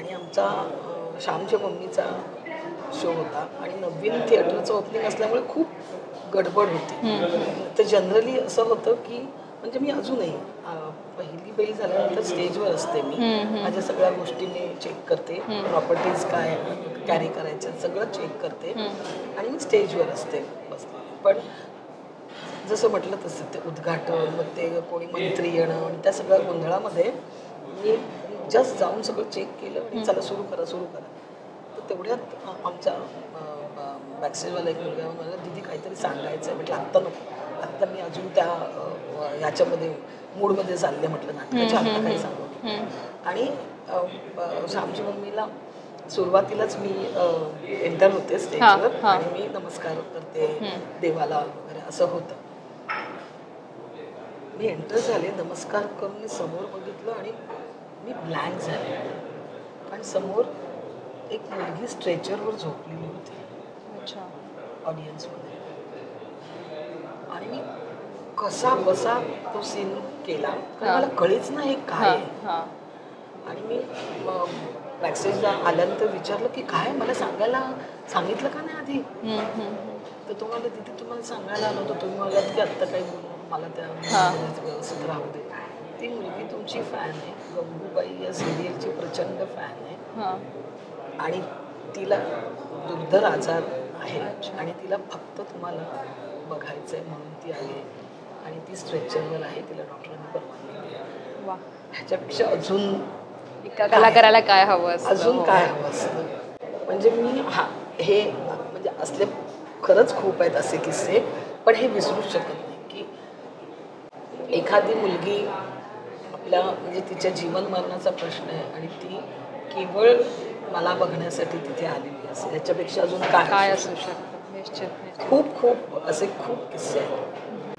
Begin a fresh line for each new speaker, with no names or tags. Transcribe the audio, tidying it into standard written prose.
आणि आमचा श्यामच्या मम्मीचा शो होता आणि नवीन थिएटरचं ओपनिंग असल्यामुळे खूप गडबड होती. तर जनरली असं होतं की म्हणजे मी अजूनही पहिली बेल झाल्यानंतर स्टेजवर असते मी. माझ्या सगळ्या गोष्टी मी चेक करते, प्रॉपर्टीज काय कॅरी करायच्या सगळं चेक करते आणि मी स्टेजवर असते बसते. पण जसं म्हटलं तसं ते उद्घाटन मग ते कोणी मंत्री येणं आणि त्या सगळ्या गोंधळामध्ये मी जस्ट जाऊन सगळं चेक केलं आणि चला सुरू करा सुरू करा. तर तेवढ्यात आमचा बॅकस्टेजवाला एक मुलगा मला दीदी काहीतरी सांगायचं आहे म्हटलं आत्ता नको आत्ता मी अजून त्या ह्याच्यामध्ये मूडमध्ये चालले म्हटलं नाटकाच्या आत्ता काही सांगू. आणि श्यामची मम्मीला सुरुवातीलाच मी एंटर होते स्टेजवर आणि मी नमस्कार करते देवाला वगैरे असं होतं. मी एंटर झाले नमस्कार करून मी समोर बघितलं आणि मी ब्लँक झाले. आणि समोर एक मुलगी स्ट्रेचरवर झोपलेली होती ऑडियन्समध्ये. आणि मी कसा बसा तो सीन केला कारण मला कळेच ना हे काय आहे. आणि मी बॅकस्टेजला आल्यानंतर विचारलं की काय मला सांगितलं का नाही आधी. तर तुम्हाला तिथे तुम्हाला सांगायला आलं होतं तुम्ही मला की आत्ता काही बोलू मला त्या व्यवस्थित राहू दे. ती मुलगी तुमची फॅन आहे गंगूबाई या सिरियलची प्रचंड फॅन आहे आणि तिला दुर्धर आजार आहे आणि तिला फक्त तुम्हाला बघायचं आहे म्हणून ती आली आणि ती स्ट्रेचरवर आहे तिला डॉक्टरांनी परवानगी दिली. ह्याच्यापेक्षा अजून
एका कलाकाराला काय हवं असतं
अजून काय हवं असतं. म्हणजे मी हे म्हणजे असले खरंच खूप आहेत असे किस्से पण हे विसरूच शकत नाही की एखादी मुलगी आपल्या म्हणजे तिच्या जीवन मरणाचा प्रश्न आहे आणि ती केवळ मला बघण्यासाठी तिथे आलेली असेल ह्याच्यापेक्षा अजून काय
असू शकतं. निश्चित
खूप खूप असे खूप किस्से आहेत.